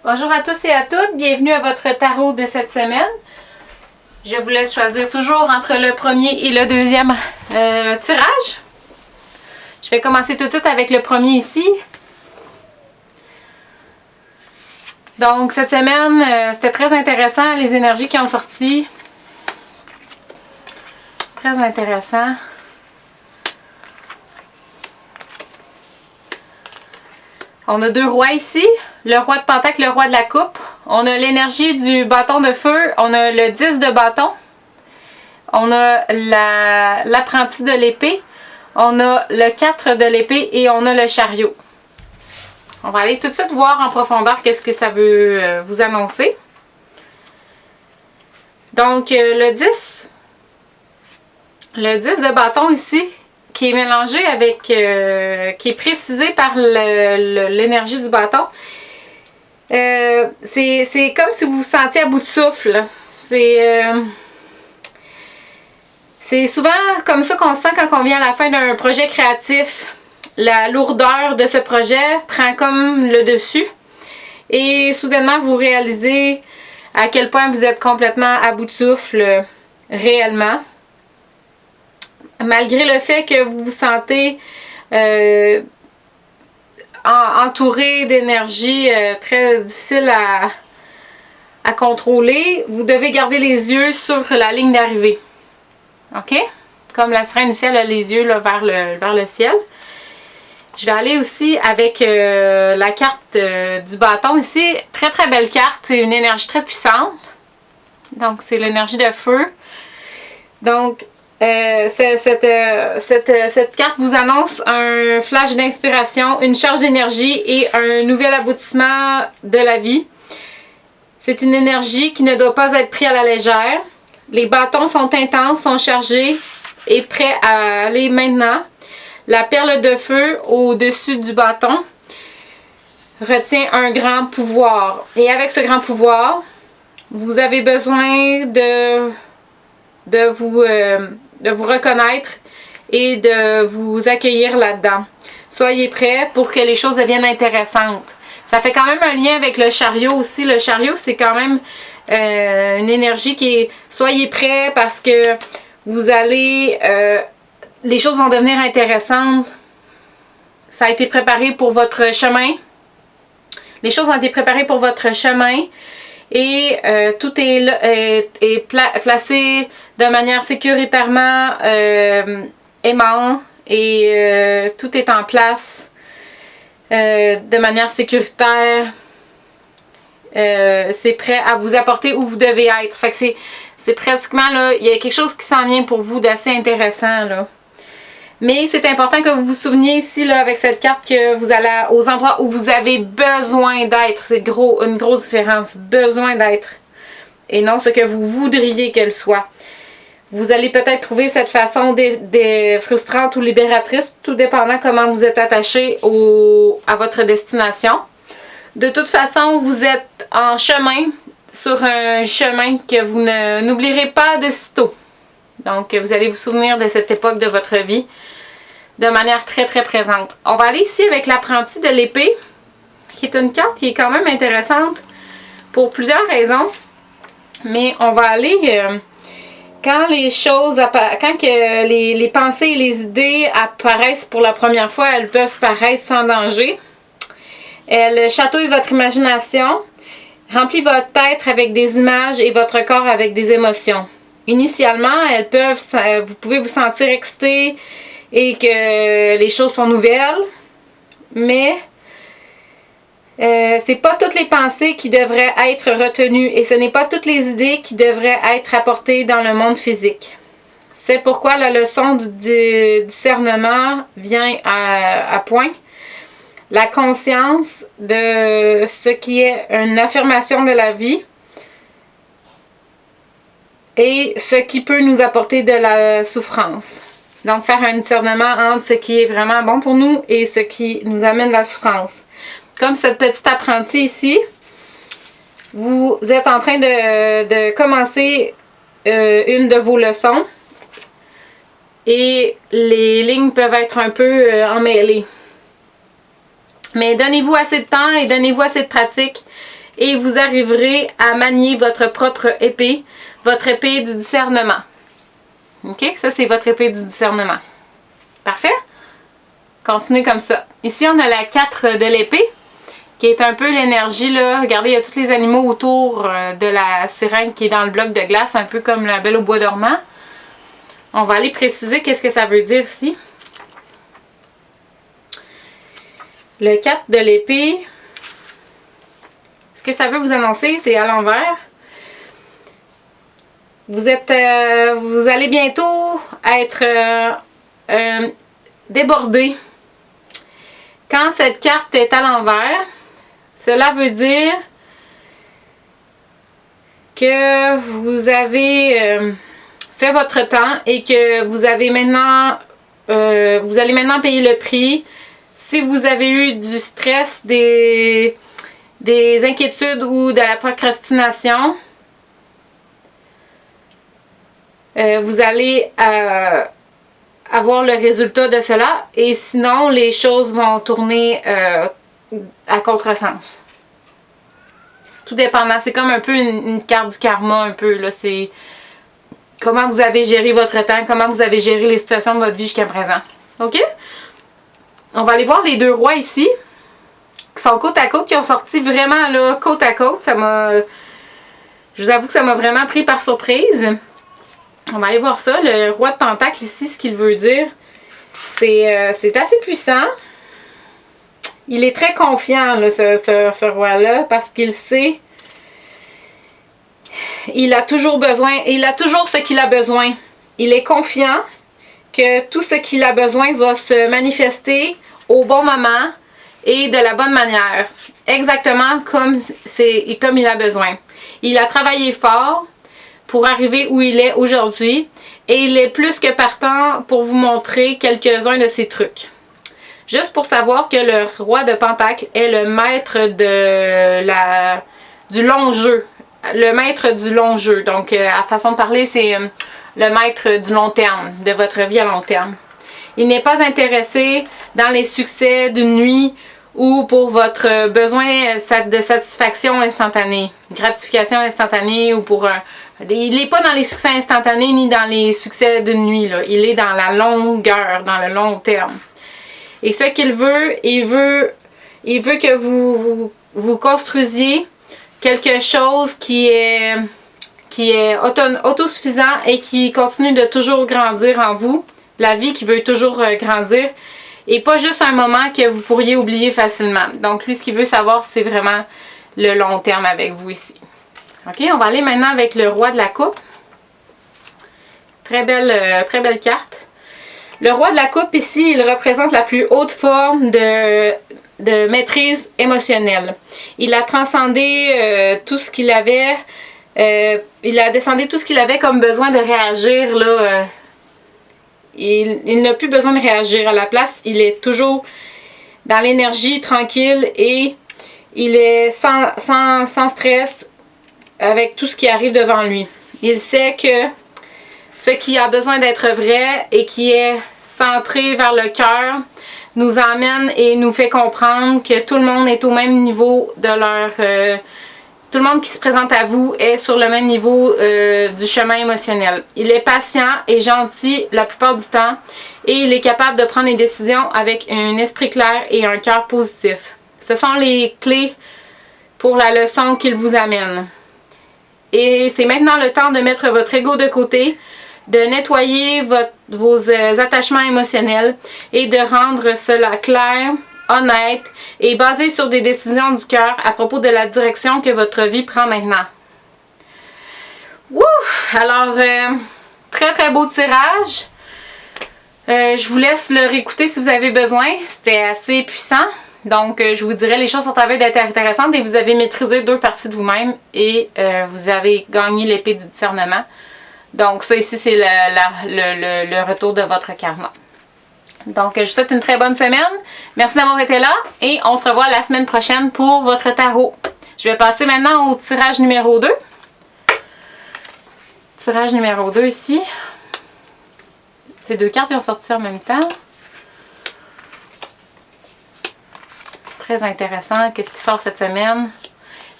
Bonjour à tous et à toutes, bienvenue à votre tarot de cette semaine. Je vous laisse choisir toujours entre le premier et le deuxième tirage. Je vais commencer tout de suite avec le premier ici. Donc cette semaine, c'était très intéressant, les énergies qui ont sorti. Très intéressant. On a deux rois ici, le roi de Pentacle, le roi de la coupe. On a l'énergie du bâton de feu, on a le 10 de bâton. On a l'apprenti de l'épée, on a le 4 de l'épée et on a le chariot. On va aller tout de suite voir en profondeur qu'est-ce que ça veut vous annoncer. Donc le 10 de bâton ici, qui est mélangé avec, qui est précisé par l'énergie du bâton. C'est comme si vous vous sentiez à bout de souffle. C'est souvent comme ça qu'on se sent quand on vient à la fin d'un projet créatif. La lourdeur de ce projet prend comme le dessus. Et soudainement, vous réalisez à quel point vous êtes complètement à bout de souffle réellement. Malgré le fait que vous vous sentez entouré d'énergie très difficile à contrôler, vous devez garder les yeux sur la ligne d'arrivée. OK? Comme la sirène ici, elle a les yeux là, vers le ciel. Je vais aller aussi avec la carte du bâton ici. Très très belle carte, c'est une énergie très puissante. Donc c'est l'énergie de feu. Donc cette carte vous annonce un flash d'inspiration, une charge d'énergie et un nouvel aboutissement de la vie. C'est une énergie qui ne doit pas être prise à la légère. Les bâtons sont intenses, sont chargés et prêts à aller maintenant. La perle de feu au-dessus du bâton retient un grand pouvoir. Et avec ce grand pouvoir, vous avez besoin de vous reconnaître et de vous accueillir là-dedans. Soyez prêts pour que les choses deviennent intéressantes. Ça fait quand même un lien avec le chariot aussi. Le chariot, c'est quand même une énergie qui est... Soyez prêts parce que vous allez... les choses vont devenir intéressantes. Ça a été préparé pour votre chemin. Les choses ont été préparées pour votre chemin. Et tout est placé de manière sécuritairement aimant et tout est en place de manière sécuritaire. C'est prêt à vous apporter où vous devez être. Fait que c'est pratiquement là, il y a quelque chose qui s'en vient pour vous d'assez intéressant là. Mais c'est important que vous vous souveniez ici là, avec cette carte que vous allez aux endroits où vous avez besoin d'être. C'est une grosse différence. Besoin d'être. Et non ce que vous voudriez qu'elle soit. Vous allez peut-être trouver cette façon frustrante ou libératrice, tout dépendant comment vous êtes attaché à votre destination. De toute façon, vous êtes en chemin, sur un chemin que vous n'oublierez pas de sitôt. Donc, vous allez vous souvenir de cette époque de votre vie de manière très très présente. On va aller ici avec l'apprenti de l'épée, qui est une carte qui est quand même intéressante pour plusieurs raisons. Mais on va aller, quand les choses, quand que les pensées et les idées apparaissent pour la première fois, elles peuvent paraître sans danger. Elles chatouillent votre imagination, remplissent votre tête avec des images et votre corps avec des émotions. Initialement, vous pouvez vous sentir excité et que les choses sont nouvelles, mais c'est pas toutes les pensées qui devraient être retenues et ce n'est pas toutes les idées qui devraient être apportées dans le monde physique. C'est pourquoi la leçon du discernement vient à point. La conscience de ce qui est une affirmation de la vie et ce qui peut nous apporter de la souffrance. Donc, faire un discernement entre ce qui est vraiment bon pour nous et ce qui nous amène la souffrance. Comme cette petite apprentie ici, vous êtes en train de commencer une de vos leçons et les lignes peuvent être un peu emmêlées. Mais donnez-vous assez de temps et donnez-vous assez de pratique et vous arriverez à manier votre propre épée, votre épée du discernement. OK? Ça, c'est votre épée du discernement. Parfait? Continuez comme ça. Ici, on a la 4 de l'épée, qui est un peu l'énergie, là. Regardez, il y a tous les animaux autour de la sirène qui est dans le bloc de glace, un peu comme la Belle au bois dormant. On va aller préciser qu'est-ce que ça veut dire ici. Le 4 de l'épée, ce que ça veut vous annoncer, c'est à l'envers. Vous allez bientôt être débordé. Quand cette carte est à l'envers, cela veut dire que vous avez fait votre temps et que vous allez maintenant payer le prix. Si vous avez eu du stress, des inquiétudes ou de la procrastination, vous allez avoir le résultat de cela, et sinon les choses vont tourner à contresens. Tout dépendant, c'est comme un peu une carte du karma, un peu là, c'est comment vous avez géré votre temps, comment vous avez géré les situations de votre vie jusqu'à présent. OK? On va aller voir les 2 rois ici, qui sont côte à côte, qui ont sorti vraiment là, côte à côte. Je vous avoue que ça m'a vraiment pris par surprise. On va aller voir ça. Le roi de Pentacle ici, ce qu'il veut dire, c'est assez puissant. Il est très confiant, là, ce roi-là, parce qu'il sait, il a toujours ce qu'il a besoin. Il est confiant que tout ce qu'il a besoin va se manifester au bon moment et de la bonne manière. Exactement comme il a besoin. Il a travaillé fort pour arriver où il est aujourd'hui, et il est plus que partant pour vous montrer quelques-uns de ses trucs. Juste pour savoir que le roi de Pentacle est le maître du long jeu. Le maître du long jeu. Donc, à façon de parler, c'est le maître du long terme, de votre vie à long terme. Il n'est pas intéressé dans les succès d'une nuit ou pour votre besoin de satisfaction instantanée, gratification instantanée, ou pour il n'est pas dans les succès instantanés ni dans les succès d'une nuit, là. Il est dans la longueur, dans le long terme. Et ce qu'il veut, il veut que vous construisiez quelque chose qui est autosuffisant et qui continue de toujours grandir en vous. La vie qui veut toujours grandir. Et pas juste un moment que vous pourriez oublier facilement. Donc lui, ce qu'il veut savoir, c'est vraiment le long terme avec vous ici. OK, on va aller maintenant avec le roi de la coupe. Très belle carte. Le roi de la coupe ici, il représente la plus haute forme de maîtrise émotionnelle. Il a transcendé tout ce qu'il avait. Il a descendu tout ce qu'il avait comme besoin de réagir, là. Il n'a plus besoin de réagir. À la place, il est toujours dans l'énergie, tranquille, et il est sans stress avec tout ce qui arrive devant lui. Il sait que ce qui a besoin d'être vrai et qui est centré vers le cœur nous emmène et nous fait comprendre que tout le monde est au même niveau de leur... tout le monde qui se présente à vous est sur le même niveau du chemin émotionnel. Il est patient et gentil la plupart du temps, et il est capable de prendre des décisions avec un esprit clair et un cœur positif. Ce sont les clés pour la leçon qu'il vous amène. Et c'est maintenant le temps de mettre votre ego de côté, de nettoyer vos attachements émotionnels et de rendre cela clair, honnête et basé sur des décisions du cœur à propos de la direction que votre vie prend maintenant. Ouf! Alors, très beau tirage. Je vous laisse le réécouter si vous avez besoin. C'était assez puissant. Donc, je vous dirais, les choses sont à veille d'être intéressantes, et vous avez maîtrisé 2 parties de vous-même, et vous avez gagné l'épée du discernement. Donc, ça ici, c'est le retour de votre karma. Donc, je vous souhaite une très bonne semaine. Merci d'avoir été là, et on se revoit la semaine prochaine pour votre tarot. Je vais passer maintenant au tirage numéro 2. Tirage numéro 2 ici. Ces 2 cartes, ils ont sorti en même temps. Très intéressant. Qu'est-ce qui sort cette semaine?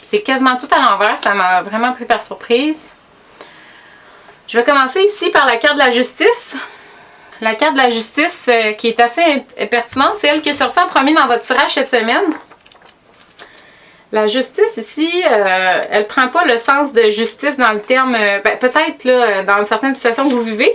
C'est quasiment tout à l'envers, ça m'a vraiment pris par surprise. Je vais commencer ici par la carte de la justice. La carte de la justice qui est assez pertinente, c'est elle qui est sortie en premier dans votre tirage cette semaine. La justice ici, elle prend pas le sens de justice dans le terme, peut-être là, dans certaines situations que vous vivez,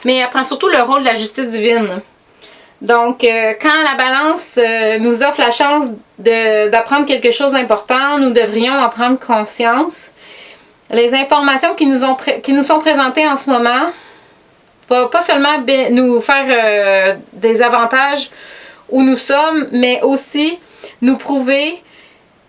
mais elle prend surtout le rôle de la justice divine. Donc, quand la balance nous offre la chance d'apprendre quelque chose d'important, nous devrions en prendre conscience. Les informations qui nous sont présentées en ce moment vont pas seulement nous faire des avantages où nous sommes, mais aussi nous prouver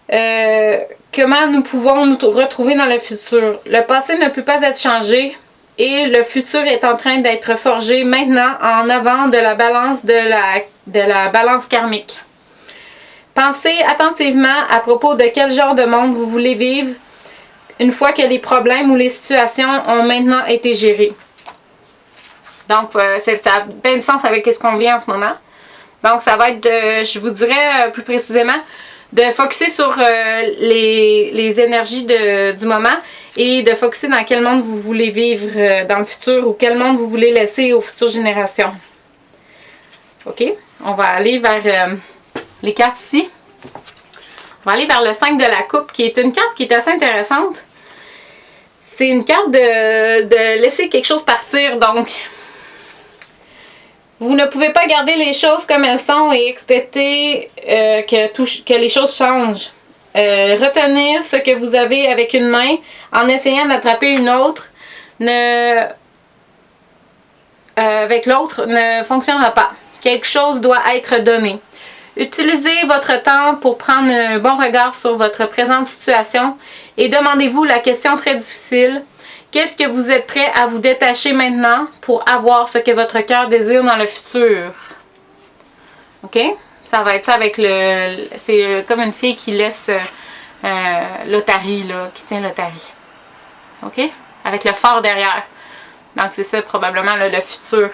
comment nous pouvons nous retrouver dans le futur. Le passé ne peut pas être changé et le futur est en train d'être forgé maintenant en avant de la balance de la balance karmique. Pensez attentivement à propos de quel genre de monde vous voulez vivre une fois que les problèmes ou les situations ont maintenant été gérés. Donc, ça a bien du sens avec ce qu'on vit en ce moment. Donc, ça va être, je vous dirais plus précisément, de focusser sur les énergies du moment et de focusser dans quel monde vous voulez vivre dans le futur ou quel monde vous voulez laisser aux futures générations. OK? On va aller vers les cartes ici. On va aller vers le 5 de la coupe, qui est une carte qui est assez intéressante. C'est une carte de laisser quelque chose partir, donc vous ne pouvez pas garder les choses comme elles sont et expecter que les choses changent. Retenir ce que vous avez avec une main en essayant d'attraper une autre avec l'autre ne fonctionnera pas. Quelque chose doit être donné. Utilisez votre temps pour prendre un bon regard sur votre présente situation et demandez-vous la question très difficile. Qu'est-ce que vous êtes prêt à vous détacher maintenant pour avoir ce que votre cœur désire dans le futur? OK? Ça va être ça avec c'est comme une fille qui laisse l'otarie, là, qui tient l'otarie. OK? Avec le phare derrière. Donc, c'est ça probablement là, le futur.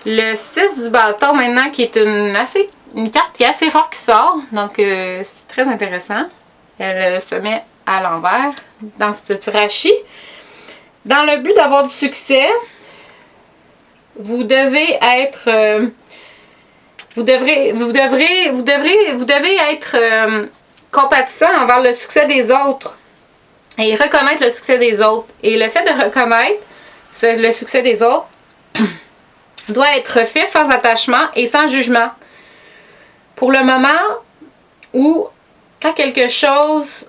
Le 6 du bâton maintenant, qui est une carte qui est assez rare qui sort. Donc, c'est très intéressant. Elle se met à l'envers dans ce tirage-ci. Dans le but d'avoir du succès, vous devez être... vous devez être compatissant envers le succès des autres et reconnaître le succès des autres. Et le fait de reconnaître le succès des autres doit être fait sans attachement et sans jugement. Pour le moment où, quand quelque chose...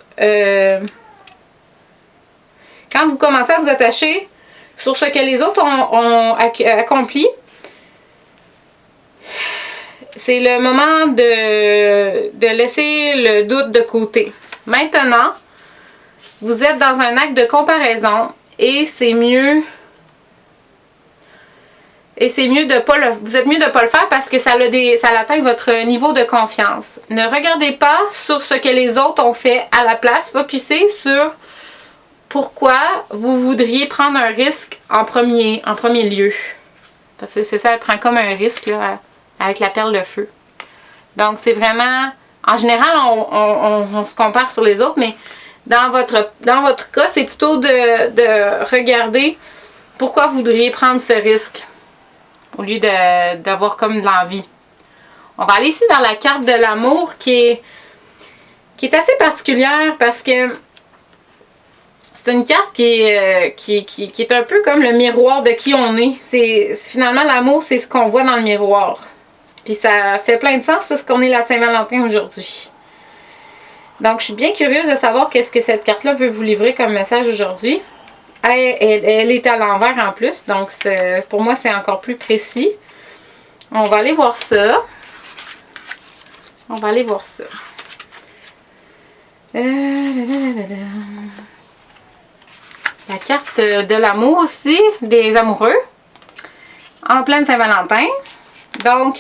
quand vous commencez à vous attacher sur ce que les autres ont accompli, c'est le moment de laisser le doute de côté. Maintenant, vous êtes dans un acte de comparaison et c'est mieux de pas le, vous êtes mieux de pas le faire parce que ça atteint votre niveau de confiance. Ne regardez pas sur ce que les autres ont fait à la place, focussez sur pourquoi vous voudriez prendre un risque en premier lieu. Parce que c'est ça, elle prend comme un risque là, avec la perle de feu. Donc c'est vraiment, en général on se compare sur les autres, mais dans votre cas, c'est plutôt de regarder pourquoi vous voudriez prendre ce risque au lieu d'avoir comme de l'envie. On va aller ici vers la carte de l'amour qui est assez particulière parce que c'est une carte qui est un peu comme le miroir de qui on est. Finalement, l'amour, c'est ce qu'on voit dans le miroir. Puis ça fait plein de sens parce qu'on est la Saint-Valentin aujourd'hui. Donc, je suis bien curieuse de savoir qu'est-ce que cette carte-là veut vous livrer comme message aujourd'hui. Elle est à l'envers en plus, donc pour moi, c'est encore plus précis. On va aller voir ça. On va aller voir ça. La carte de l'amour aussi, des amoureux, en pleine Saint-Valentin. Donc,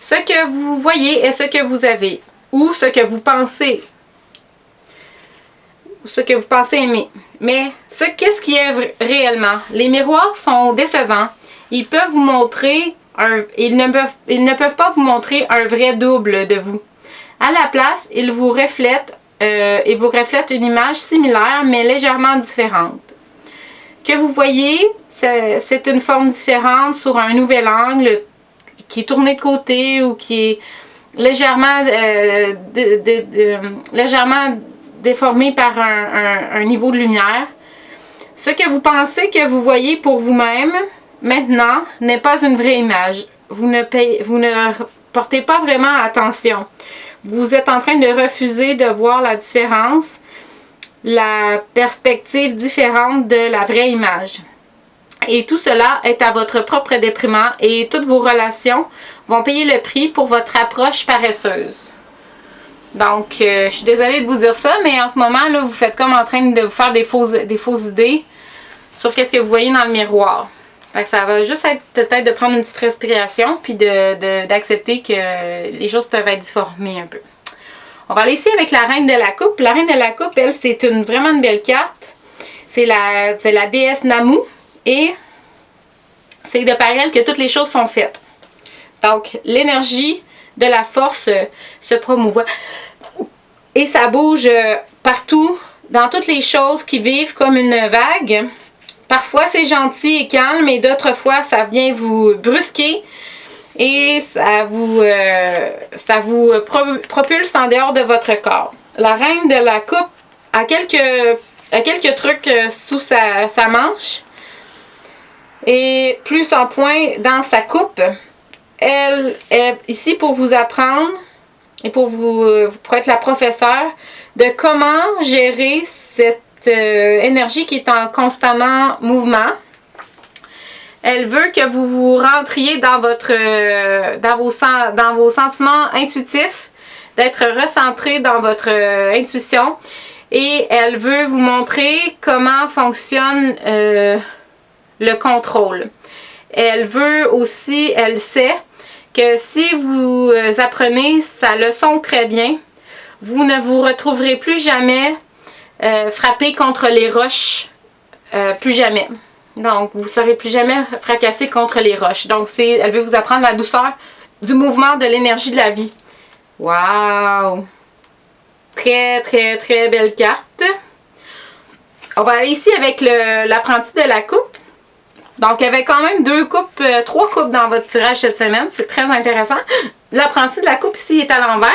ce que vous voyez est ce que vous avez, ou ce que vous pensez, ou ce que vous pensez aimer. Mais qu'est-ce qui est réellement? Les miroirs sont décevants. Ils peuvent vous montrer, ils ne peuvent pas vous montrer un vrai double de vous. À la place, ils vous reflètent et vous reflète une image similaire mais légèrement différente. Que vous voyez, c'est une forme différente sur un nouvel angle qui est tourné de côté ou qui est légèrement, légèrement déformé par un niveau de lumière. Ce que vous pensez que vous voyez pour vous-même maintenant n'est pas une vraie image. Vous ne portez pas vraiment attention. Vous êtes en train de refuser de voir la différence, la perspective différente de la vraie image. Et tout cela est à votre propre déprimant et toutes vos relations vont payer le prix pour votre approche paresseuse. Donc, je suis désolée de vous dire ça, mais en ce moment, là, vous faites comme en train de vous faire des fausses idées sur qu'est-ce que vous voyez dans le miroir. Fait que ça va juste être peut-être de prendre une petite respiration puis d'accepter que les choses peuvent être déformées un peu. On va aller ici avec la Reine de la Coupe. La Reine de la Coupe, elle, c'est vraiment une belle carte. C'est la déesse Namu. Et c'est de par elle que toutes les choses sont faites. Donc, l'énergie de la force se promouvoit. Et ça bouge partout, dans toutes les choses qui vivent comme une vague. Parfois, c'est gentil et calme, et d'autres fois, ça vient vous brusquer. Et ça vous propulse en dehors de votre corps. La Reine de la Coupe a quelques trucs sous sa manche. Et plus en point dans sa coupe. Elle est ici pour vous apprendre et pour être la professeure de comment gérer cette énergie qui est en constamment mouvement. Elle veut que vous vous rentriez dans vos sentiments intuitifs, d'être recentré dans votre intuition, et elle veut vous montrer comment fonctionne le contrôle. Elle veut aussi, elle sait que si vous apprenez sa leçon très bien, vous ne vous retrouverez plus jamais frappé contre les roches, plus jamais. Donc, vous ne serez plus jamais fracassé contre les roches. Donc, elle veut vous apprendre la douceur du mouvement de l'énergie de la vie. Wow! Très, très, très belle carte. On va aller ici avec l'apprenti de la coupe. Donc, il y avait quand même 3 coupes dans votre tirage cette semaine. C'est très intéressant. L'apprenti de la coupe ici est à l'envers.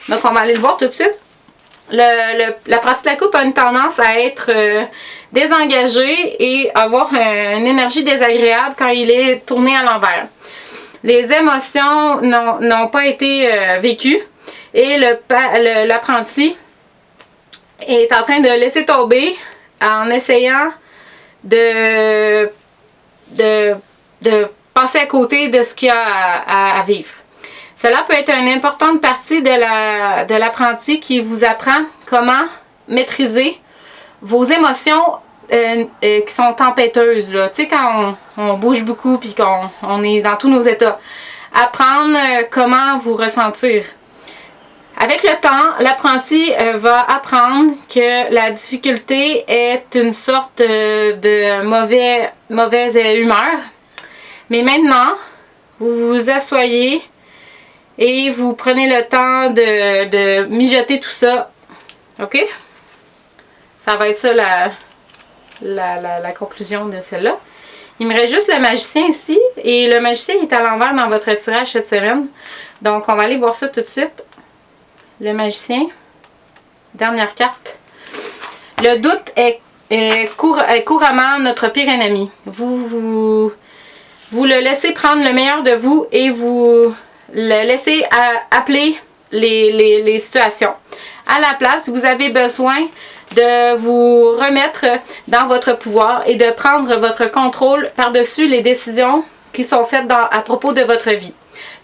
Donc, on va aller le voir tout de suite. L'apprenti de la coupe a une tendance à être désengagé et avoir une énergie désagréable quand il est tourné à l'envers. Les émotions n'ont pas été vécues et l'apprenti est en train de laisser tomber en essayant de passer à côté de ce qu'il y a à vivre. Cela peut être une importante partie de l'apprenti qui vous apprend comment maîtriser vos émotions qui sont tempêteuses. Tu sais, quand on bouge beaucoup et qu'on est dans tous nos états. Apprendre comment vous ressentir. Avec le temps, l'apprenti va apprendre que la difficulté est une sorte de mauvaise humeur. Mais maintenant, vous vous asseyez et vous prenez le temps de mijoter tout ça. OK? Ça va être ça la conclusion de celle-là. Il me reste juste le magicien ici. Et le magicien est à l'envers dans votre tirage cette semaine. Donc, on va aller voir ça tout de suite. Le magicien. Dernière carte. Le doute est couramment notre pire ennemi. Vous le laissez prendre le meilleur de vous et vous le laissez appeler les situations. À la place, vous avez besoin de vous remettre dans votre pouvoir et de prendre votre contrôle par-dessus les décisions qui sont faites à propos de votre vie.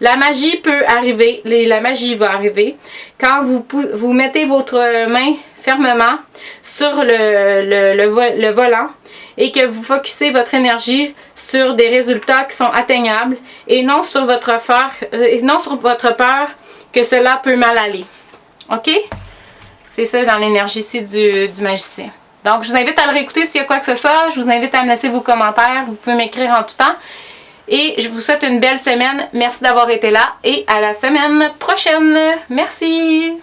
La magie peut arriver, la magie va arriver quand vous mettez votre main fermement sur le volant et que vous focussez votre énergie sur des résultats qui sont atteignables et non sur votre peur que cela peut mal aller. OK? C'est ça dans l'énergie ici du magicien. Donc, je vous invite à le réécouter s'il y a quoi que ce soit. Je vous invite à me laisser vos commentaires. Vous pouvez m'écrire en tout temps. Et je vous souhaite une belle semaine. Merci d'avoir été là et à la semaine prochaine. Merci!